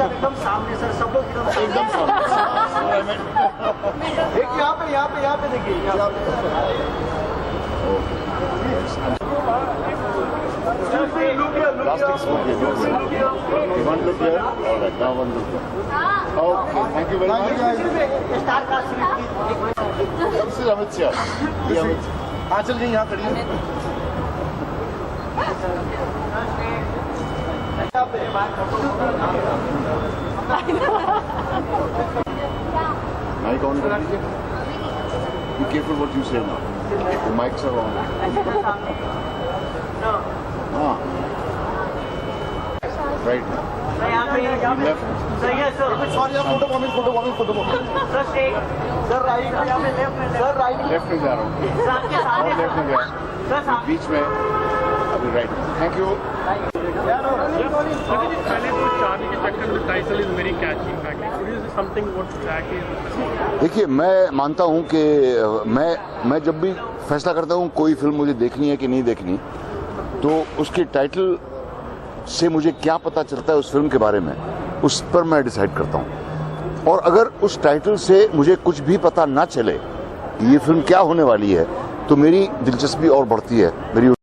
एकदम सामने सर, सब लोग एकदम सामने। एक यहाँ पे देखिए। Plastic smoke. You want to look here? All right, now one look here. Okay, thank you very much. Star cast This is Amit Shah. ये अमित आंचल जी यहाँ खड़ी है। माइक ऑन कर दीजिए। Be careful what you say now. The mics are on. हाँ. Right. Left. Sorry photo comment sir right sir right left में जा रहा हूँ और लेफ्ट में गया बीच में अभी राइट। Thank you. पहले तो चार्ली के चक्कर में title is very catching something what exactly. देखिए, मैं मानता हूँ कि मैं जब भी फैसला करता हूँ कोई फिल्म मुझे देखनी है कि नहीं देखनी, तो उसके टाइटल से मुझे क्या पता चलता है उस फिल्म के बारे में, उस पर मैं डिसाइड करता हूँ। और अगर उस टाइटल से मुझे कुछ भी पता ना चले कि ये फिल्म क्या होने वाली है, तो मेरी दिलचस्पी और बढ़ती है। मेरे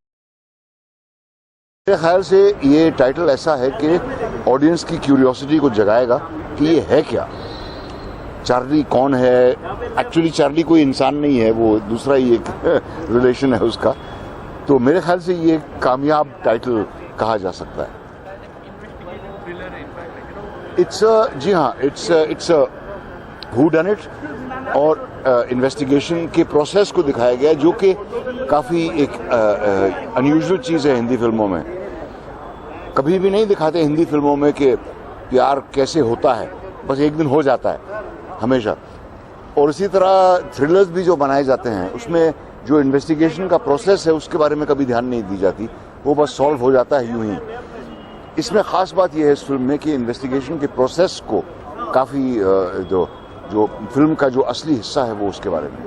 ख्याल से ये टाइटल ऐसा है कि ऑडियंस की क्यूरियोसिटी को जगाएगा कि ये है क्या, चार्ली कौन है। एक्चुअली चार्ली कोई इंसान नहीं है, वो दूसरा ही एक रिलेशन है उसका। तो मेरे ख्याल से ये कामयाब टाइटल कहा जा सकता है। जी हाँ, इट्स हू डन इट, और इन्वेस्टिगेशन के प्रोसेस को दिखाया गया, जो कि काफ़ी एक अनयूजुअल चीज़ है हिंदी फिल्मों में। कभी भी नहीं दिखाते हिंदी फिल्मों में कि प्यार कैसे होता है, बस एक दिन हो जाता है हमेशा। और इसी तरह थ्रिलर्स भी जो बनाए जाते हैं, उसमें जो इन्वेस्टिगेशन का प्रोसेस है उसके बारे में कभी ध्यान नहीं दी जाती, वो बस सॉल्व हो जाता है यूं ही। इसमें ख़ास बात यह है इस फिल्म में कि इन्वेस्टिगेशन के प्रोसेस को काफ़ी जो फिल्म का जो असली हिस्सा है वो उसके बारे में।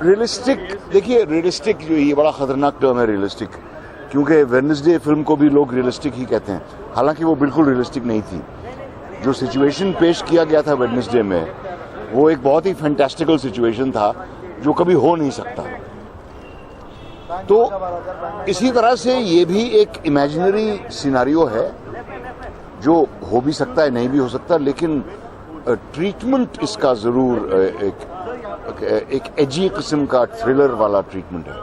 रियलिस्टिक, देखिए रियलिस्टिक जो ये बड़ा खतरनाक टर्म है रियलिस्टिक, क्योंकि वेडनेसडे फिल्म को भी लोग रियलिस्टिक ही कहते हैं, हालांकि वो बिल्कुल रियलिस्टिक नहीं थी। जो सिचुएशन पेश किया गया था वेडनेसडे में, वो एक बहुत ही फैंटास्टिकल सिचुएशन था जो कभी हो नहीं सकता। तो इसी तरह से ये भी एक इमेजिनरी सिनारियो है जो हो भी सकता है, नहीं भी हो सकता, लेकिन ट्रीटमेंट इसका जरूर एक एजी किस्म का थ्रिलर वाला ट्रीटमेंट है।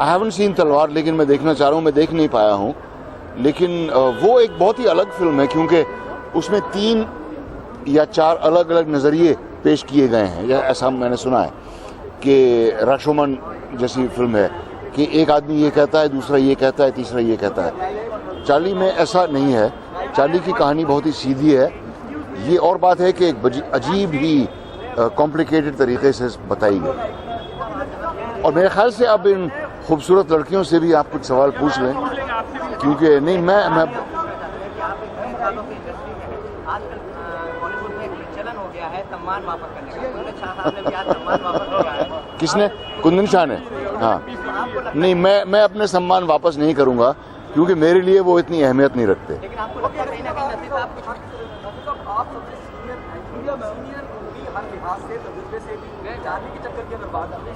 आई हैवंट सीन तलवार, लेकिन मैं देखना चाह रहा हूँ, मैं देख नहीं पाया हूँ। लेकिन वो एक बहुत ही अलग फिल्म है, क्योंकि उसमें 3 या 4 अलग अलग नज़रिए पेश किए गए हैं, या ऐसा मैंने सुना है कि राशोमन जैसी फिल्म है कि एक आदमी ये कहता है, दूसरा ये कहता है, तीसरा ये कहता है। चार्ली में ऐसा नहीं है, चार्ली की कहानी बहुत ही सीधी है। ये और बात है कि एक अजीब ही कॉम्प्लिकेटेड तरीके से बताई गई। और मेरे ख्याल से अब इन खूबसूरत लड़कियों से भी आप कुछ सवाल पूछ लें, क्योंकि नहीं मैं सम्मान वापस करने का। किसने? कुंदन शाह ने? हाँ, नहीं मैं अपने सम्मान वापस नहीं करूंगा, क्योंकि मेरे लिए वो इतनी अहमियत नहीं रखते। लेकिन आपको लगता है कहीं ना कहीं नसीब साहब आप सबसे सीनियर हर लिहाज से तजुर्बे से भी चार्ली के चक्कर की अगर बात करें,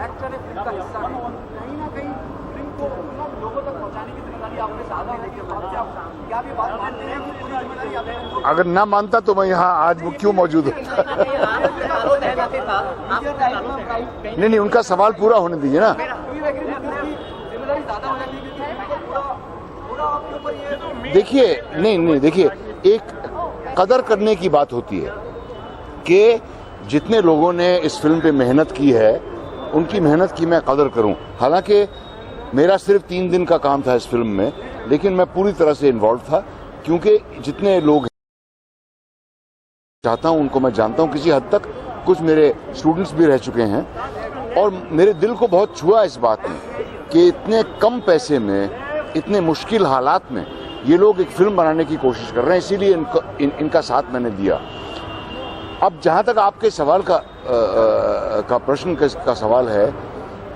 एक्टर ने फिल्म का हिस्सा है, कहीं ना कहीं फिल्म को लोगों तक पहुंचाने की जिम्मेदारी आपने ज्यादा है। क्या भी बात मानते हैं कि पूरी जिम्मेदारी आपने? अगर ना मानता तो मैं यहाँ आज वो क्यों मौजूद होता? नहीं, उनका सवाल पूरा होने दीजिए ना। देखिए, नहीं, देखिए, एक कदर करने की बात होती है कि जितने लोगों ने इस फिल्म पे मेहनत की है, उनकी मेहनत की मैं कदर करूं। हालांकि मेरा सिर्फ 3 दिन का काम था इस फिल्म में, लेकिन मैं पूरी तरह से इन्वॉल्व था, क्योंकि जितने लोग चाहता हूं, उनको मैं जानता हूं किसी हद तक, कुछ मेरे स्टूडेंट्स भी रह चुके हैं, और मेरे दिल को बहुत छुआ इस बात में कि इतने कम पैसे में, इतने मुश्किल हालात में ये लोग एक फिल्म बनाने की कोशिश कर रहे हैं, इसीलिए इनका साथ मैंने दिया। अब जहां तक आपके सवाल का प्रश्न का सवाल है,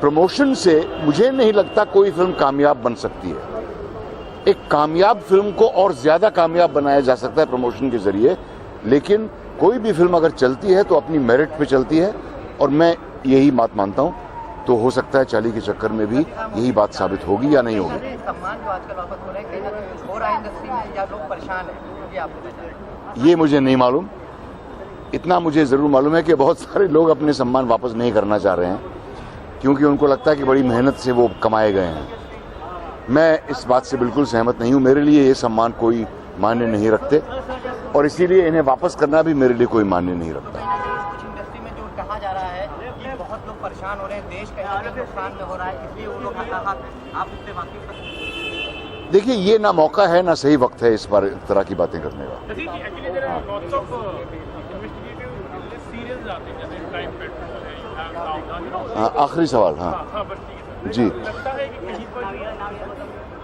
प्रमोशन से मुझे नहीं लगता कोई फिल्म कामयाब बन सकती है। एक कामयाब फिल्म को और ज्यादा कामयाब बनाया जा सकता है प्रमोशन के जरिए, लेकिन कोई भी फिल्म अगर चलती है तो अपनी मेरिट पे चलती है, और मैं यही बात मानता हूं। तो हो सकता है चाली के चक्कर में भी यही बात साबित होगी या नहीं होगी। सम्मान जो आजकल वापस हो रहे हैं, कहीं ना कहीं कुछ हो रहा है इंडस्ट्री में, या लोग परेशान हैं, ये आपको पता है? ये मुझे नहीं मालूम। इतना मुझे जरूर मालूम है कि बहुत सारे लोग अपने सम्मान वापस नहीं करना चाह रहे हैं, क्योंकि उनको लगता है कि बड़ी मेहनत से वो कमाए गए हैं। मैं इस बात से बिल्कुल सहमत नहीं हूं। मेरे लिए ये सम्मान कोई मायने नहीं रखते, और इसीलिए इन्हें वापस करना भी मेरे लिए कोई मायने नहीं रखता। कुछ इंडस्ट्री में जो कहा जा रहा है कि बहुत लोग परेशान हो रहे हैं, देश कहीं ना कहीं नुकसान में हो रहा है, इसलिए वो लोग हताहत हैं। आप इससे वाकिफ हैं? देखिए, ये ना मौका है ना सही वक्त है इस बार तरह की बातें करने का। हाँ, आखिरी सवाल। हाँ जी, लगता है कि कहीं पर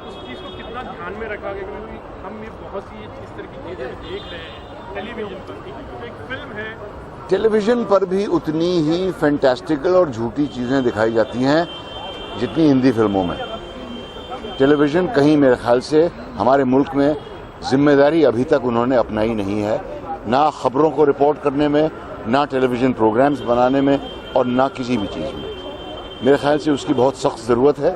उस चीज़ को कितना ध्यान में रखा गया, क्योंकि हम ये बहुत सी इस तरह की चीज़ें देख रहे हैं टेलीविजन पर, तो एक फिल्म है। टेलीविजन पर भी उतनी ही फैंटास्टिकल और झूठी चीजें दिखाई जाती हैं जितनी हिंदी फिल्मों में। टेलीविजन कहीं मेरे ख्याल से हमारे मुल्क में जिम्मेदारी अभी तक उन्होंने अपनाई नहीं है, ना खबरों को रिपोर्ट करने में, ना टेलीविजन प्रोग्राम्स बनाने में, और ना किसी भी चीज़ में। मेरे ख्याल से उसकी बहुत सख्त ज़रूरत है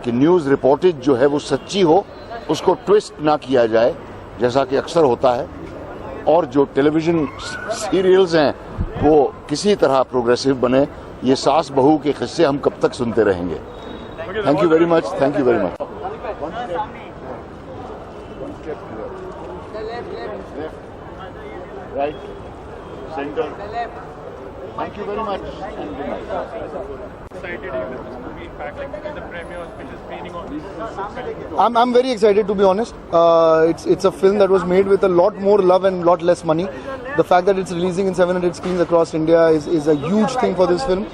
कि न्यूज़ रिपोर्टेज जो है वो सच्ची हो, उसको ट्विस्ट ना किया जाए जैसा कि अक्सर होता है, और जो टेलीविज़न सीरियल्स हैं वो किसी तरह प्रोग्रेसिव बने। ये सास बहू के किस्से हम कब तक सुनते रहेंगे। Thank you very much, thank you very much. Right, center. Thank you very much. Excited with this movie, in fact, like the premiere, special screening on this. I'm very excited, to be honest. It's a film that was made with a lot more love and lot less money. The fact that it's releasing in 700 screens across India is a huge thing for this film.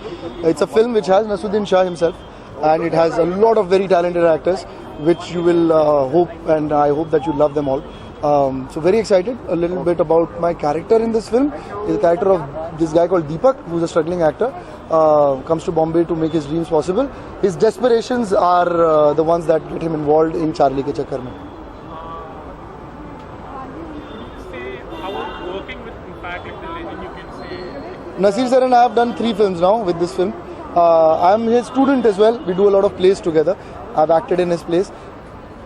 It's a film which has Naseeruddin Shah himself, and it has a lot of very talented actors, which you will hope, and I hope that you love them all. So very excited. A little bit about my character in this film is the character of this guy called Deepak, who's a struggling actor, comes to Bombay to make his dreams possible. His desperations are the ones that get him involved in Charlie ke chakkar mein. Say how working with, in fact, like the legend, you can say. Nasir sir and I have done 3 films now with this film. I'm his student as well. We do a lot of plays together. I've acted in his plays.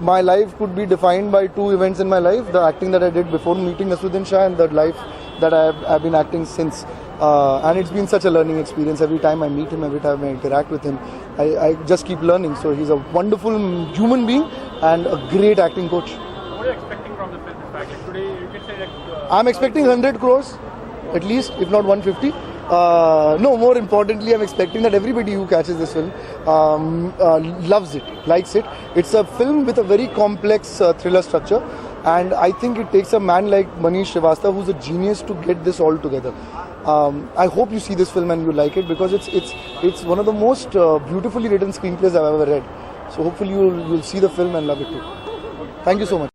My life could be defined by 2 events in my life: the acting that I did before meeting Naseeruddin Shah, and the life that I've been acting since. And it's been such a learning experience. Every time I meet him, every time I interact with him, I just keep learning. So he's a wonderful human being and a great acting coach. What are you expecting from the film? In fact, like today, you can say like. I'm expecting 100 crores, at least, if not 150. No, more importantly, I'm expecting that everybody who catches this film loves it, likes it. It's a film with a very complex thriller structure, and I think it takes a man like Manish Srivastava, who's a genius, to get this all together. I hope you see this film and you like it, because it's one of the most beautifully written screenplays I've ever read. So hopefully you'll see the film and love it too. Thank you so much.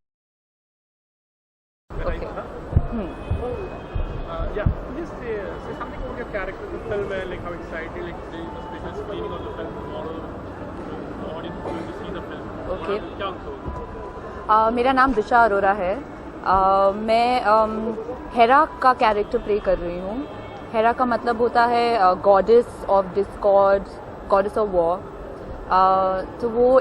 Yeah, just say something about your character in the film, and like how excited, like today the special screening of the film tomorrow, the audience is going to see the film. Okay. क्या कहोगे? मेरा नाम दिशा अरोरा है। मैं हेरा का character play कर रही हूँ। हेरा का मतलब होता है goddess of Discord, goddess of war. तो वो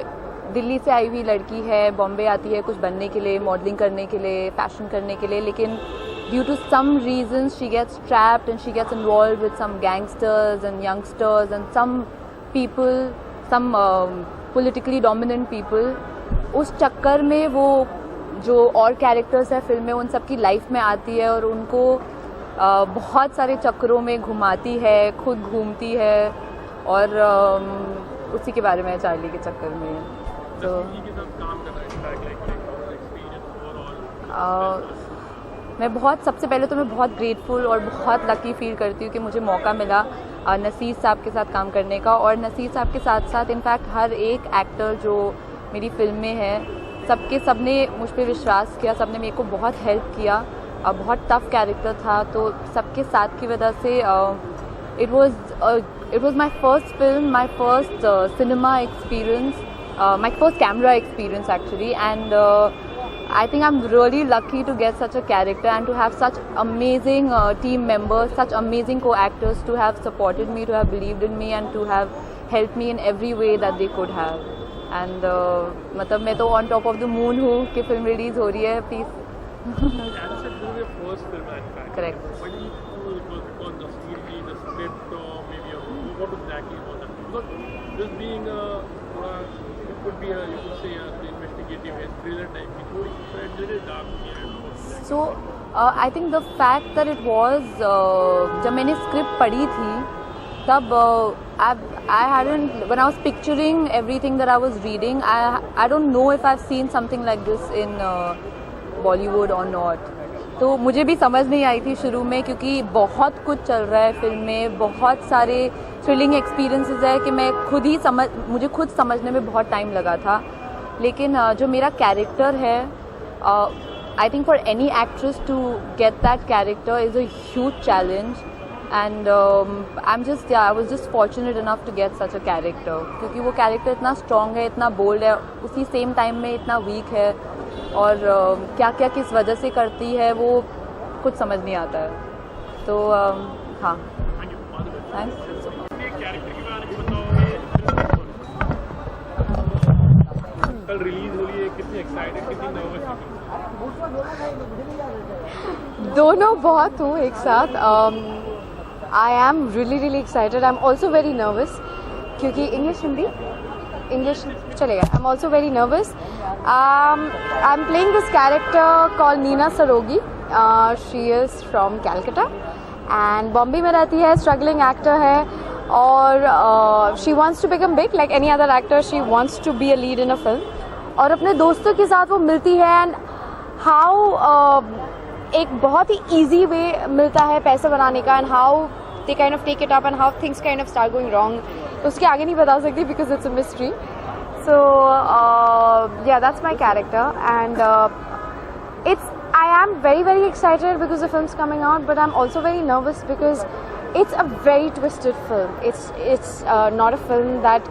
दिल्ली से आई हुई लड़की है, बॉम्बे आती है कुछ बनने के लिए, मॉडलिंग करने के लिए, फैशन करने के लिए, लेकिन due to some reasons she gets trapped and she gets involved with some gangsters and youngsters and some people, some politically dominant people. उस चक्कर में वो जो और कैरेक्टर्स है फिल्म में उन सब की लाइफ में आती है और उनको बहुत सारे चक्करों में घुमाती है, खुद घूमती है, और उसी के बारे में है चार्ली के चक्कर में। तो मैं बहुत सबसे पहले तो मैं बहुत ग्रेटफुल और बहुत लकी फील करती हूँ कि मुझे मौका मिला नसीर साहब के साथ काम करने का। और नसीर साहब के साथ साथ इनफैक्ट हर एक एक्टर जो मेरी फिल्म में है सबने मुझ पर विश्वास किया, सबने मेरे को बहुत हेल्प किया। बहुत टफ कैरेक्टर था तो सबके साथ की वजह से it was my first film, my first cinema experience, my first camera experience actually, and I think I'm really lucky to get such a character and to have such amazing team members, such amazing co-actors to have supported me, to have believed in me and to have helped me in every way that they could have. And मतलब मैं तो on top of the moon हूँ कि film release हो रही है, please. Correct. What do you feel it was because the story, the script, or maybe what exactly was it? Because this being it could be you could say the investigative thriller type. It's very dark. So I think the fact that it was जब मैंने script पढ़ी थी तब I hadn't, when I was picturing everything that I was reading, I don't know if I've seen something like this in Bollywood or not. तो मुझे भी समझ नहीं आई थी शुरू में, क्योंकि बहुत कुछ चल रहा है फिल्म में, बहुत सारे थ्रिलिंग एक्सपीरियंसेस है कि मुझे खुद समझने में बहुत टाइम लगा था। लेकिन जो मेरा कैरेक्टर है, I think for any actress to get that character is a huge challenge, and I was just fortunate enough to get such a character, क्योंकि वो कैरेक्टर इतना स्ट्रॉन्ग है, इतना बोल्ड है, उसी सेम टाइम में इतना वीक है, और क्या क्या किस वजह से करती है वो कुछ समझ नहीं आता है। तो हाँ, थैंक्स। कल रिलीज हो रही है, कितनी एक्साइटेड, कितनी नर्वस? दोनों बहुत हूँ एक साथ। I am really excited, I am also very nervous, क्योंकि इंग्लिश चलेगा। I am also very nervous. I am playing this character called Nina Saraogi. She is from Calcutta and Bombay में रहती है, स्ट्रगलिंग एक्टर है, और she wants to become big like any other actor. She wants to be a lead in a film, और अपने दोस्तों के साथ वो मिलती है, एंड हाउ एक बहुत ही ईजी वे मिलता है पैसे बनाने का, and how they kind of take it up and how things kind of start going wrong. उसके आगे नहीं बता सकती because it's a mystery. So yeah, that's my character, and I am very excited because the film's coming out, but I'm also very nervous because it's a very twisted film. It's not a film that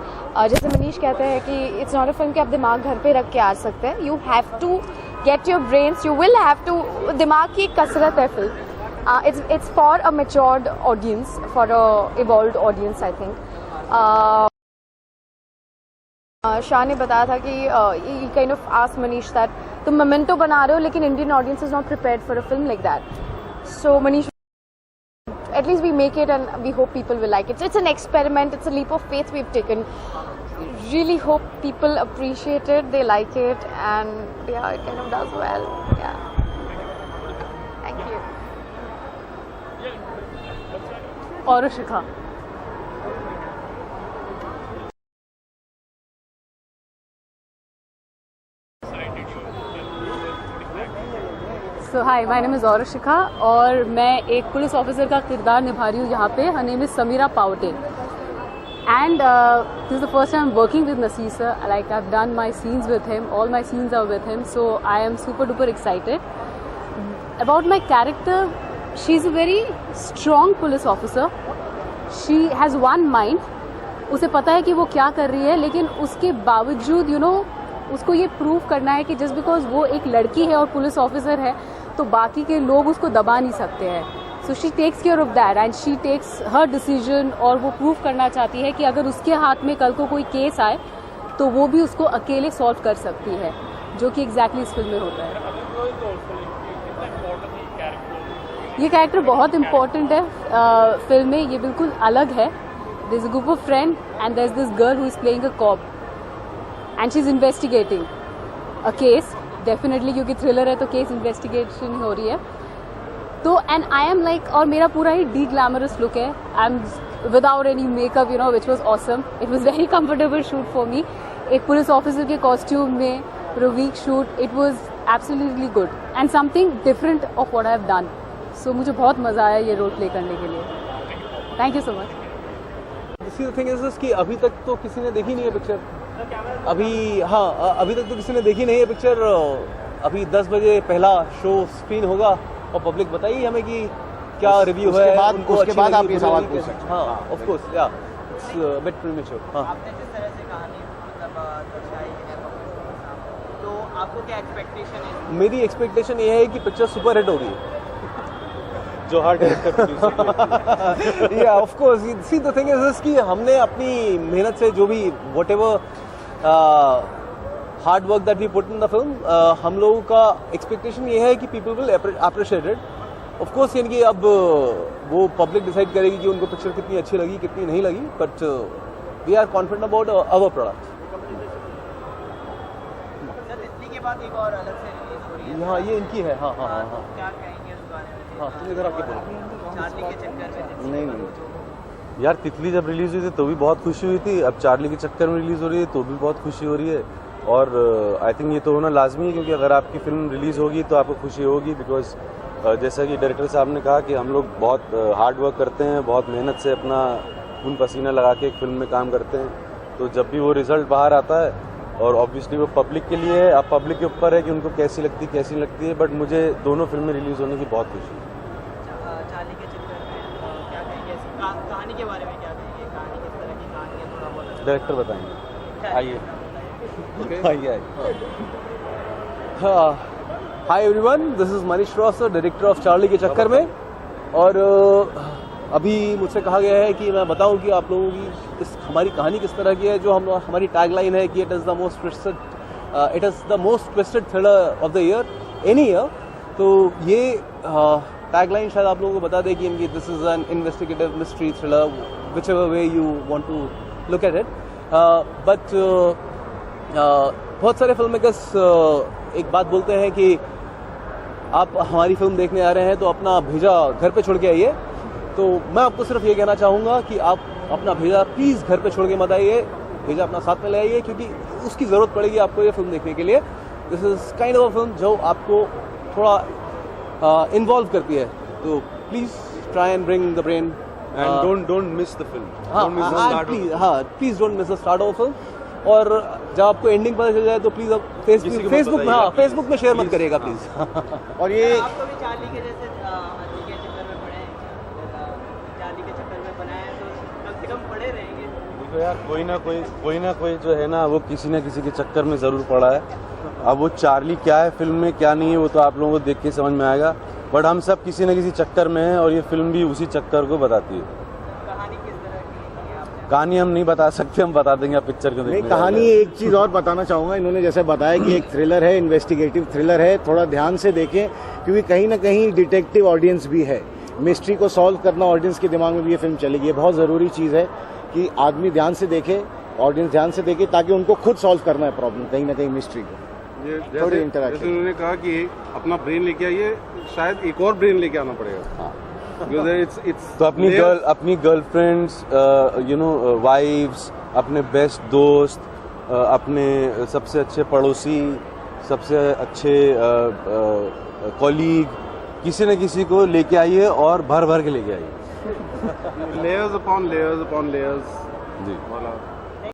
जैसे मनीष कहते हैं कि it's not a film कि आप दिमाग घर पे रख के आ सकते हैं. You have to get your brains. You will have to. दिमाग की कसरत है film. It's for a matured audience, for a evolved audience, I think. Shah ने बताया था कि he kind of asked Manish that तुम मेमेंटो बना रहे हो लेकिन Indian audience is not prepared for a film like that. So Manish, at least we make it and we hope people will like it. So it's an experiment, it's a leap of faith we've taken. Really hope people appreciate it, they like it, and yeah, it kind of does well. Yeah. Thank you. Arushika. So hi, my name is Arushika और मैं एक police officer का किरदार निभा रही हूँ यहाँ पे. Her name is Samira Paute. And this is the first time I'm working with Naseer sir. Like I've done my scenes with him. All my scenes are with him. So I am super duper excited. About my character, she's a very strong police officer. She has one mind. उसे पता है कि वो क्या कर रही है, लेकिन उसके बावजूद उसको ये प्रूव करना है कि जस्ट बिकॉज वो एक लड़की है और पुलिस ऑफिसर है तो बाकी के लोग उसको दबा नहीं सकते हैं. So she takes care of that and she takes her decision, और वो प्रूव करना चाहती है कि अगर उसके हाथ में कल को कोई केस आए तो वो भी उसको अकेले सॉल्व कर सकती है, जो कि एग्जैक्टली इस फिल्म में होता है. ये कैरेक्टर बहुत इम्पोर्टेंट है फिल्म में. ये बिल्कुल अलग है. There is a group of friend and there is this girl who is playing a cop and she is investigating a case. Definitely क्योंकि थ्रिलर है तो केस इन्वेस्टिगेशन हो रही है. तो एंड आई एम लाइक, और मेरा पूरा ही डी ग्लैमरस लुक है. I am without any makeup which was awesome. It was very comfortable shoot for me. एक पुलिस ऑफिसर के कॉस्ट्यूम में week shoot. It was absolutely good and something different of what I have done. So मुझे बहुत मज़ा आया ये role play करने के लिए. Thank you so much. C the thing is कि अभी तक तो किसी ने देखी नहीं है पिक्चर. अभी तक तो किसी ने देखी नहीं है पिक्चर. अभी 10 बजे पहला शो स्क्रीन होगा और पब्लिक बताइए हमें कि क्या रिव्यू है. उसके बाद आप ये सवाल पूछ सकते हैं. हाँ, ऑफ कोर्स, या इट्स बिट प्रीमेच्योर. हाँ, आपने जिस तरह से कहानी मतलब दर्शाई है तो आपको क्या एक्सपेक्टेशन है? मेरी एक्सपेक्टेशन ये है कि पिक्चर सुपर हिट होगी. जो हर डायरेक्टर या of course. See the thing is कि हमने अपनी मेहनत से जो भी whatever hard work that we put in the film, हम लोगों का एक्सपेक्टेशन ये है कि people will appreciate it. Of course यानी कि अब वो पब्लिक डिसाइड करेगी कि उनको पिक्चर कितनी अच्छी लगी कितनी नहीं लगी. But we are confident about our product. Titli के बाद एक और अलग से रिलीज हो रही है. हाँ, ये इनकी है. हाँ हाँ हाँ हाँ क्या कहेंगे उस बारे में? हाँ, तुम इधर आके बोलो. चार्ली के चक्कर में नहीं यार, तितली जब रिलीज हुई थी तो भी बहुत खुशी हुई थी. अब चार्ली के चक्कर में रिलीज हो रही है तो भी बहुत खुशी हो रही है. और आई थिंक ये तो होना लाजमी है, क्योंकि अगर आपकी फिल्म रिलीज होगी तो आपको खुशी होगी. बिकॉज जैसा कि डायरेक्टर साहब ने कहा कि हम लोग बहुत हार्ड वर्क करते हैं, बहुत मेहनत से अपना खून पसीना लगा के एक फिल्म में काम करते हैं. तो जब भी वो रिजल्ट बाहर आता है, और ऑब्वियसली वो पब्लिक के लिए है, अब पब्लिक के ऊपर है कि उनको कैसी लगती नहीं लगती है. बट मुझे दोनों फिल्में रिलीज होने की बहुत खुशी है. चार्ली के चक्कर में क्या कहेंगे? कहानी के बारे में क्या कहेंगे? कहानी किस तरह की कहानी है? थोड़ा बहुत डायरेक्टर बताएंगे. आइए. Hi everyone, this is Manish Rosser, director of Charlie ke Chakkar में. और अभी मुझसे कहा गया है कि मैं बताऊं कि आप लोगों की हमारी कहानी किस तरह की है. जो हमारी टैगलाइन है कि it is the most twisted thriller of the year, any year. तो ये टैगलाइन शायद आप लोगों को बता दे कि this is an investigative mystery thriller, whichever way you want to look at it. But बहुत सारे फिल्म मेकर्स एक बात बोलते हैं कि आप हमारी फिल्म देखने आ रहे हैं तो अपना भेजा घर पे छोड़ के आइए. तो मैं आपको सिर्फ ये कहना चाहूँगा कि आप अपना भेजा प्लीज़ घर पे छोड़ के मत आइए. भेजा अपना साथ में ले आइए, क्योंकि उसकी ज़रूरत पड़ेगी आपको ये फिल्म देखने के लिए. This is kind of a film जो आपको थोड़ा इन्वॉल्व करती है. तो please try and bring the brain and don't miss the film. Please don't miss the start of film. और जब आपको एंडिंग पता चल जाए तो प्लीज़ आप फेसबुक में शेयर मत करिएगा प्लीज़. और ये आपको भी चार्ली के जैसे के चक्कर में पड़े हैं, चार्ली के चक्कर में बनाए हैं, तो कम से कम पड़े रहेंगे. देखो यार, कोई ना कोई जो है ना, वो किसी न किसी के चक्कर में ज़रूर पड़ा है. अब वो चार्ली क्या है फिल्म में, क्या नहीं है, वो तो आप लोगों को देख के समझ में आएगा. बट हम सब किसी न किसी चक्कर में हैं, और ये फिल्म भी उसी चक्कर को बताती है. कहानी किस तरह की है? आपने कहानी हम नहीं बता सकते, हम बता देंगे आप पिक्चर को नहीं, देखने कहानी एक चीज़ और बताना चाहूँगा. इन्होंने जैसे बताया कि एक थ्रिलर है, इन्वेस्टिगेटिव थ्रिलर है. थोड़ा ध्यान से देखें, क्योंकि कहीं ना कहीं डिटेक्टिव ऑडियंस भी है. मिस्ट्री को सॉल्व करना ऑडियंस के दिमाग में भी ये फिल्म चलेगी. ये बहुत ज़रूरी चीज़ है कि आदमी ध्यान से देखे, ऑडियंस ध्यान से देखे, ताकि उनको खुद सॉल्व करना है प्रॉब्लम कहीं ना कहीं मिस्ट्री को. जैसे उन्होंने कहा कि अपना ब्रेन लेके आइए, शायद एक और ब्रेन लेके आना पड़ेगा. तो अपनी गर्लफ्रेंड्स, वाइफ्स, अपने बेस्ट दोस्त, अपने सबसे अच्छे पड़ोसी, सबसे अच्छे कॉलीग, किसी न किसी को लेके आइए और भर भर के लेके आइए. Layers upon layers upon layers जी. वाला